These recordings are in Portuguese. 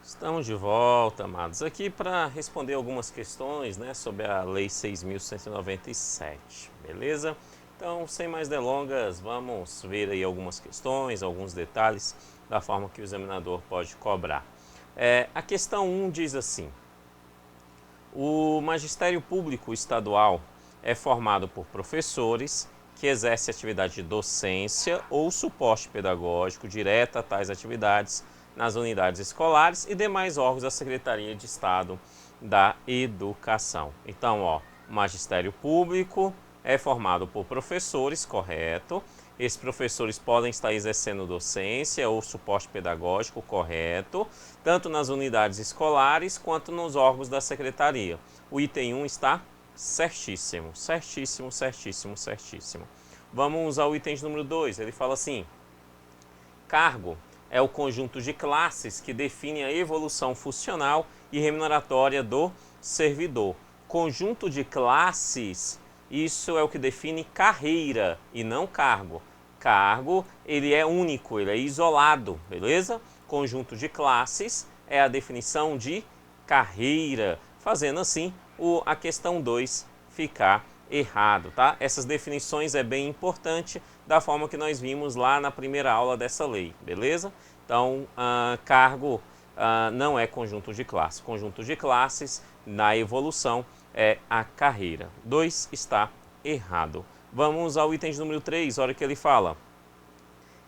Estamos de volta, amados, aqui para responder algumas questões, sobre a Lei 6.197, beleza? Então, sem mais delongas, vamos ver aí algumas questões, alguns detalhes da forma que o examinador pode cobrar. A questão 1 diz assim: o magistério público estadual é formado por professores que exercem atividade de docência ou suporte pedagógico direto a tais atividades nas unidades escolares e demais órgãos da Secretaria de Estado da Educação. Então, o magistério público é formado por professores, correto? Esses professores podem estar exercendo docência ou suporte pedagógico, correto, tanto nas unidades escolares quanto nos órgãos da secretaria. O item 1 está certíssimo, certíssimo, certíssimo, certíssimo. Vamos ao item de número 2, ele fala assim: cargo é o conjunto de classes que define a evolução funcional e remuneratória do servidor. Conjunto de classes, isso é o que define carreira e não cargo. Cargo, ele é único, ele é isolado, beleza? Conjunto de classes é a definição de carreira, fazendo assim a questão 2 ficar errado, tá? Essas definições é bem importante, da forma que nós vimos lá na primeira aula dessa lei, beleza? Então, cargo não é conjunto de classes. Conjunto de classes, na evolução, é a carreira. 2 está errado. Vamos ao item de número 3, olha o que ele fala.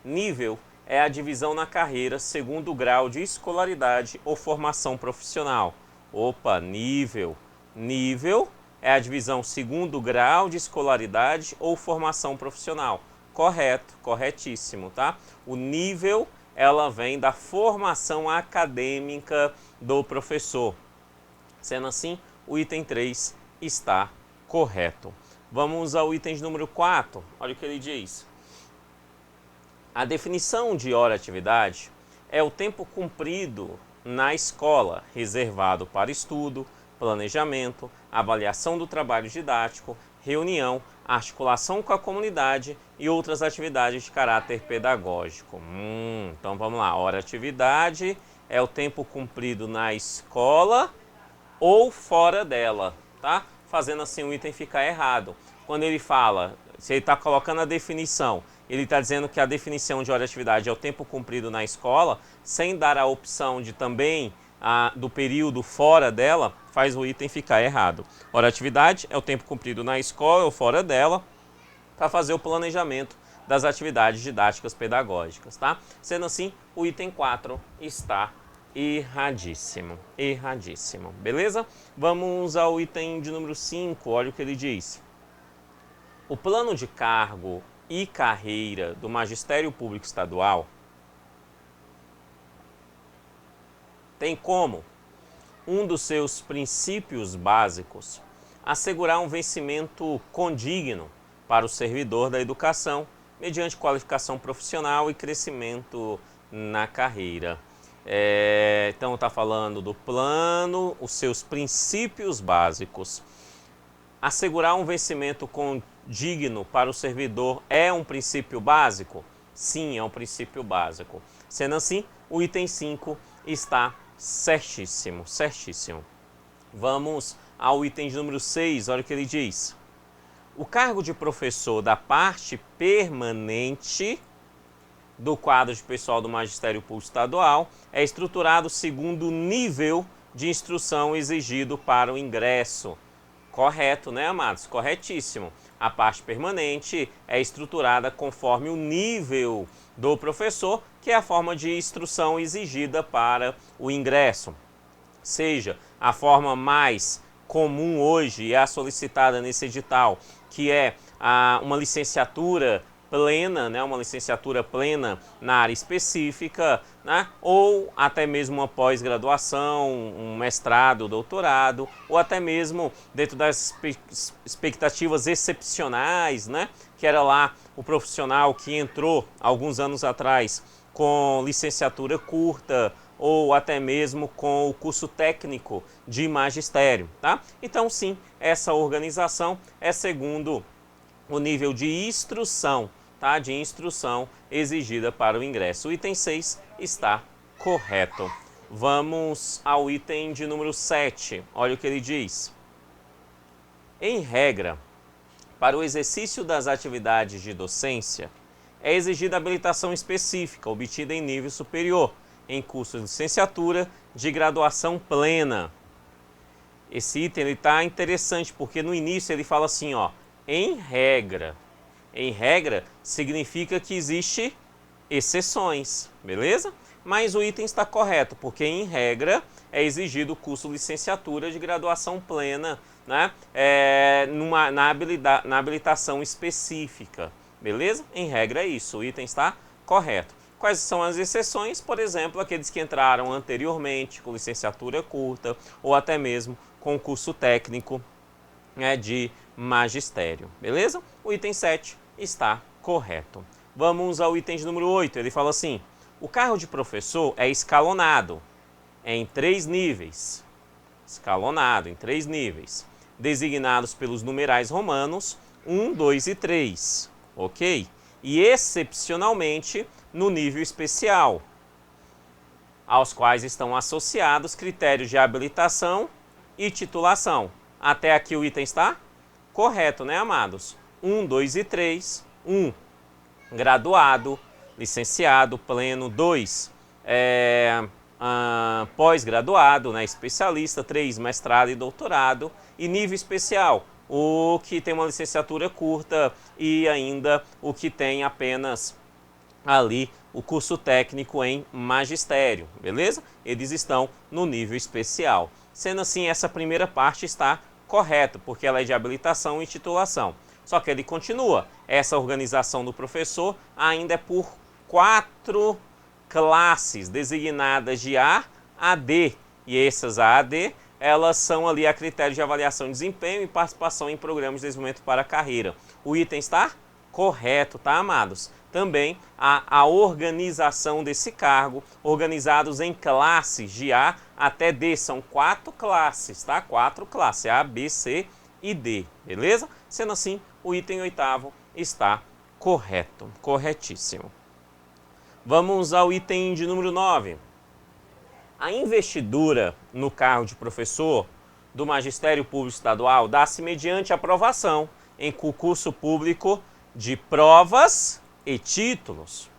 Nível é a divisão na carreira segundo o grau de escolaridade ou formação profissional. Opa, nível. Nível é a divisão segundo o grau de escolaridade ou formação profissional. Correto, corretíssimo, tá? O nível, ela vem da formação acadêmica do professor. Sendo assim, o item 3 está correto. Vamos ao item de número 4, olha o que ele diz. A definição de hora-atividade é o tempo cumprido na escola, reservado para estudo, planejamento, avaliação do trabalho didático, reunião, articulação com a comunidade e outras atividades de caráter pedagógico. Então vamos lá, hora-atividade é o tempo cumprido na escola ou fora dela, tá? Fazendo assim o item ficar errado. Quando ele fala, se ele está colocando a definição, ele está dizendo que a definição de hora-atividade é o tempo cumprido na escola, sem dar a opção de também do período fora dela, faz o item ficar errado. Hora-atividade é o tempo cumprido na escola ou fora dela, para fazer o planejamento das atividades didáticas pedagógicas, tá? Sendo assim, o item 4 está erradíssimo, erradíssimo, beleza? Vamos ao item de número 5, olha o que ele diz. O plano de cargo e carreira do Magistério Público Estadual tem como um dos seus princípios básicos assegurar um vencimento condigno para o servidor da educação mediante qualificação profissional e crescimento na carreira. Então está falando do plano, os seus princípios básicos. Assegurar um vencimento condigno para o servidor é um princípio básico? Sim, é um princípio básico. Sendo assim, o item 5 está certíssimo, certíssimo. Vamos ao item de número 6, olha o que ele diz. O cargo de professor da parte permanente do quadro de pessoal do Magistério Público Estadual é estruturado segundo o nível de instrução exigido para o ingresso. Correto, né, amados? Corretíssimo. A parte permanente é estruturada conforme o nível do professor, que é a forma de instrução exigida para o ingresso. Seja a forma mais comum hoje e a solicitada nesse edital, que é uma licenciatura plena, uma licenciatura plena na área específica, ou até mesmo uma pós-graduação, um mestrado, doutorado, ou até mesmo dentro das expectativas excepcionais, que era lá o profissional que entrou alguns anos atrás com licenciatura curta, ou até mesmo com o curso técnico de magistério, tá? Então, sim, essa organização é segundo o nível de instrução, tá? De instrução exigida para o ingresso. O item 6 está correto. Vamos ao item de número 7. Olha o que ele diz. Em regra, para o exercício das atividades de docência, é exigida habilitação específica obtida em nível superior, em curso de licenciatura de graduação plena. Esse item está interessante porque no início ele fala assim, ó, em regra. Em regra significa que existe exceções, beleza? Mas o item está correto, porque em regra é exigido o curso de licenciatura de graduação plena, né? Na habilitação específica, beleza? Em regra é isso, o item está correto. Quais são as exceções? Por exemplo, aqueles que entraram anteriormente com licenciatura curta ou até mesmo com curso técnico, né, de magistério, beleza? O item 7 está correto. Vamos ao item de número 8, ele fala assim, o cargo de professor é escalonado em 3 níveis, escalonado em 3 níveis, designados pelos numerais romanos 1, 2 e 3, ok? E excepcionalmente no nível especial, aos quais estão associados critérios de habilitação e titulação. Até aqui o item está correto, né, amados? 1, 2 e 3, 1, graduado, licenciado, pleno, 2, pós-graduado, né, especialista, 3, mestrado e doutorado, e nível especial, o que tem uma licenciatura curta e ainda o que tem apenas ali o curso técnico em magistério, beleza? Eles estão no nível especial. Sendo assim, essa primeira parte está correta, porque ela é de habilitação e titulação. Só que ele continua, essa organização do professor ainda é por 4 classes designadas de A a D. E essas A a D, elas são ali a critério de avaliação de desempenho e participação em programas de desenvolvimento para a carreira. O item está correto, tá, amados? Também a organização desse cargo, organizados em classes de A até D. São 4 classes, tá? 4 classes, A, B, C e D, beleza? Sendo assim, o item 8º está correto, corretíssimo. Vamos ao item de número 9. A investidura no cargo de professor do Magistério Público Estadual dá-se mediante aprovação em concurso público de provas e títulos,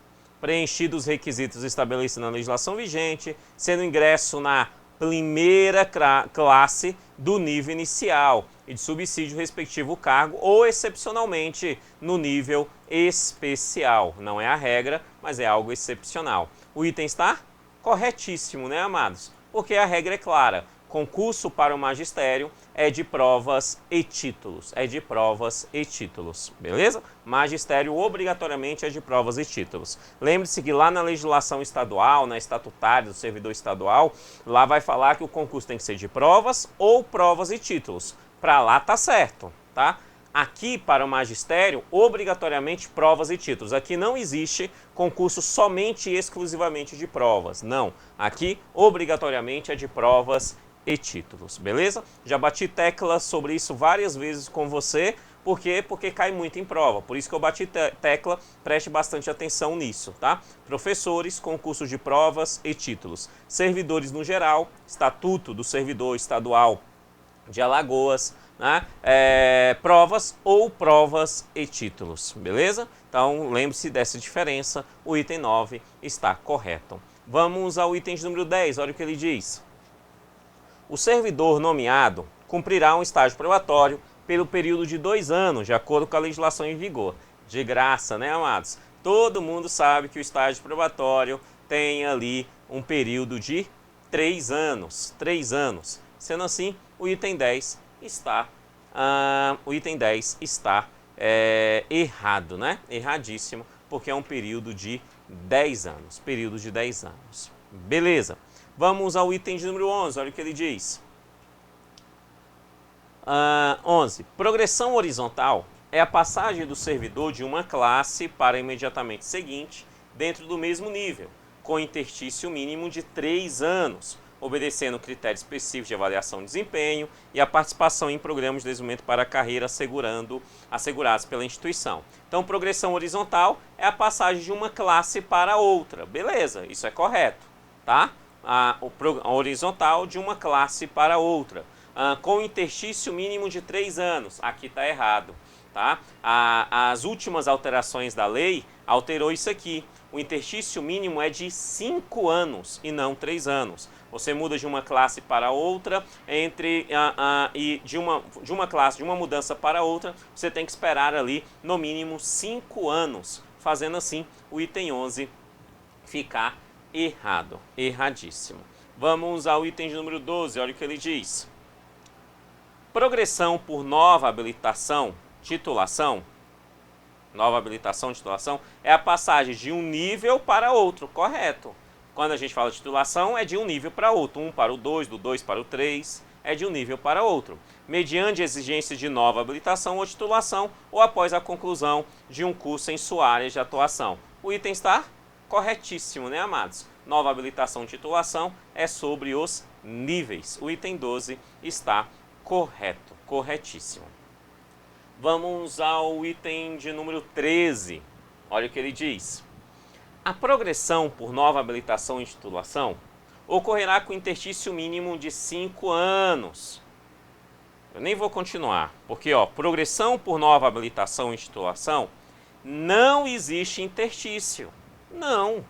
preenchidos os requisitos estabelecidos na legislação vigente, sendo ingresso na primeira classe do nível inicial e de subsídio respectivo cargo ou excepcionalmente no nível especial. Não é a regra, mas é algo excepcional. O item está corretíssimo, né, amados? Porque a regra é clara. Concurso para o magistério é de provas e títulos. É de provas e títulos, beleza? Magistério obrigatoriamente é de provas e títulos. Lembre-se que lá na legislação estadual, na estatutária do servidor estadual, lá vai falar que o concurso tem que ser de provas ou provas e títulos. Para lá tá certo, tá? Aqui para o magistério, obrigatoriamente provas e títulos. Aqui não existe concurso somente e exclusivamente de provas. Não. Aqui, obrigatoriamente, é de provas e títulos, beleza? Já bati tecla sobre isso várias vezes com você, por quê? Porque cai muito em prova, por isso que eu bati tecla, preste bastante atenção nisso, tá? Professores, concursos de provas e títulos. Servidores no geral, Estatuto do Servidor Estadual de Alagoas, né? Provas ou provas e títulos, beleza? Então lembre-se dessa diferença, o item 9 está correto. Vamos ao item de número 10, olha o que ele diz. O servidor nomeado cumprirá um estágio probatório pelo período de 2 anos, de acordo com a legislação em vigor. De graça, né, amados? Todo mundo sabe que o estágio probatório tem ali um período de 3 anos. 3 anos. Sendo assim, o item 10 está, errado, né? Erradíssimo, porque é um período de 10 anos. Período de 10 anos. Beleza. Vamos ao item de número 11, olha o que ele diz. 11. Progressão horizontal é a passagem do servidor de uma classe para a imediatamente seguinte, dentro do mesmo nível, com interstício mínimo de 3 anos, obedecendo critérios específicos de avaliação de desempenho e a participação em programas de desenvolvimento para a carreira assegurados pela instituição. Então, progressão horizontal é a passagem de uma classe para outra. Beleza, isso é correto, tá? a horizontal de uma classe para outra, com interstício mínimo de 3 anos. Aqui está errado. Tá? As últimas alterações da lei alterou isso aqui. O interstício mínimo é de 5 anos e não 3 anos. Você muda de uma classe para outra, e de uma classe, de uma mudança para outra, você tem que esperar ali no mínimo 5 anos, fazendo assim o item 11 ficar errado, erradíssimo. Vamos ao item de número 12, olha o que ele diz. Progressão por nova habilitação, titulação. Nova habilitação, titulação, é a passagem de um nível para outro, correto. Quando a gente fala de titulação, é de um nível para outro, 1 para o 2, do 2 para o 3, é de um nível para outro. Mediante exigência de nova habilitação ou titulação, ou após a conclusão de um curso em sua área de atuação. O item está corretíssimo, né, amados? Nova habilitação e titulação é sobre os níveis. O item 12 está correto, corretíssimo. Vamos ao item de número 13. Olha o que ele diz. A progressão por nova habilitação e titulação ocorrerá com interstício mínimo de 5 anos. Eu nem vou continuar, porque progressão por nova habilitação e titulação não existe interstício. Não,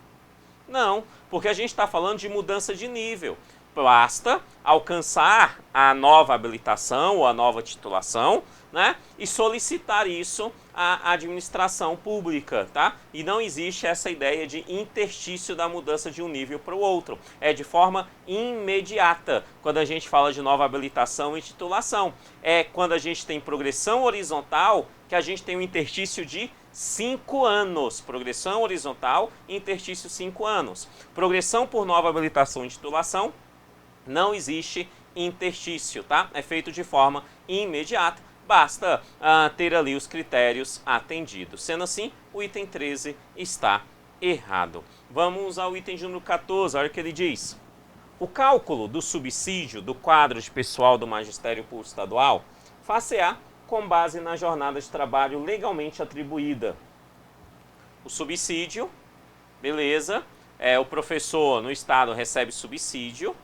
porque a gente está falando de mudança de nível. Basta alcançar a nova habilitação ou a nova titulação, né, e solicitar isso à administração pública, tá? E não existe essa ideia de interstício da mudança de um nível para o outro. É de forma imediata quando a gente fala de nova habilitação e titulação. É quando a gente tem progressão horizontal que a gente tem um interstício de 5 anos. Progressão horizontal, interstício 5 anos. Progressão por nova habilitação e titulação, não existe interstício, tá? É feito de forma imediata, basta ter ali os critérios atendidos. Sendo assim, o item 13 está errado. Vamos ao item de número 14, olha o que ele diz. O cálculo do subsídio do quadro de pessoal do Magistério Público Estadual far-se-á com base na jornada de trabalho legalmente atribuída. O subsídio, beleza, o professor no estado recebe subsídio,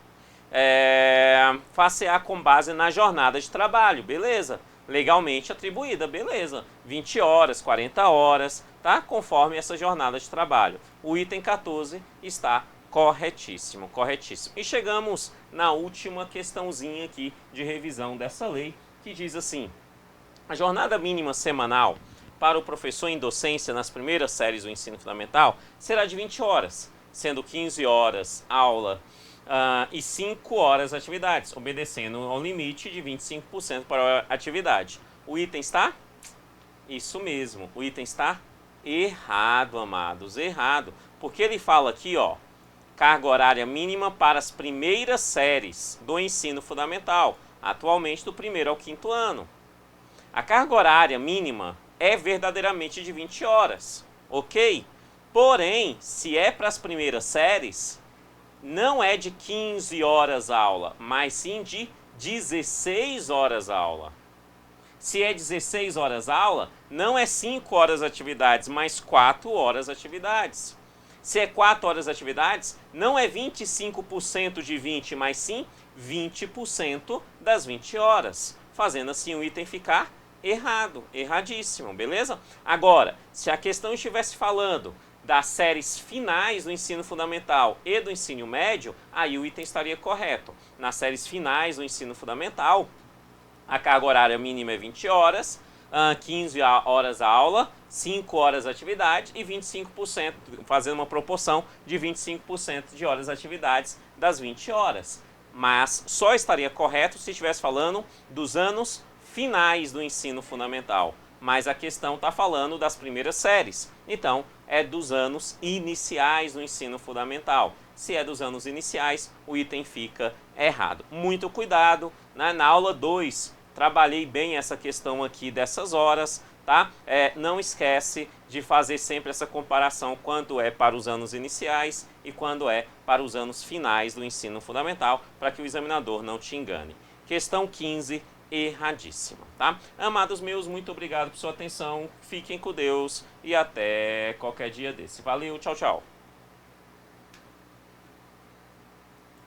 far-se-á com base na jornada de trabalho, beleza, legalmente atribuída, beleza, 20 horas, 40 horas, tá? Conforme essa jornada de trabalho. O item 14 está corretíssimo, corretíssimo. E chegamos na última questãozinha aqui de revisão dessa lei, que diz assim: a jornada mínima semanal para o professor em docência nas primeiras séries do ensino fundamental será de 20 horas, sendo 15 horas aula e 5 horas atividades, obedecendo ao limite de 25% para a atividade. O item está? Isso mesmo, o item está errado, amados, errado. Porque ele fala aqui, carga horária mínima para as primeiras séries do ensino fundamental, atualmente do 1º ao 5º ano. A carga horária mínima é verdadeiramente de 20 horas, ok? Porém, se é para as primeiras séries, não é de 15 horas aula, mas sim de 16 horas aula. Se é 16 horas aula, não é 5 horas atividades, mas 4 horas atividades. Se é 4 horas atividades, não é 25% de 20, mas sim 20% das 20 horas, fazendo assim o item ficar errado, erradíssimo, beleza? Agora, se a questão estivesse falando das séries finais do ensino fundamental e do ensino médio, aí o item estaria correto. Nas séries finais do ensino fundamental, a carga horária mínima é 20 horas, 15 horas aula, 5 horas atividade e 25%, fazendo uma proporção de 25% de horas atividades das 20 horas. Mas só estaria correto se estivesse falando dos anos finais do ensino fundamental. Mas a questão está falando das primeiras séries. Então, é dos anos iniciais do ensino fundamental. Se é dos anos iniciais, o item fica errado. Muito cuidado, né? Na aula 2, trabalhei bem essa questão aqui dessas horas, tá? Não esquece de fazer sempre essa comparação quando é para os anos iniciais e quando é para os anos finais do ensino fundamental, para que o examinador não te engane. Questão 15, erradíssima, tá? Amados meus, muito obrigado por sua atenção, fiquem com Deus e até qualquer dia desse. Valeu, tchau, tchau!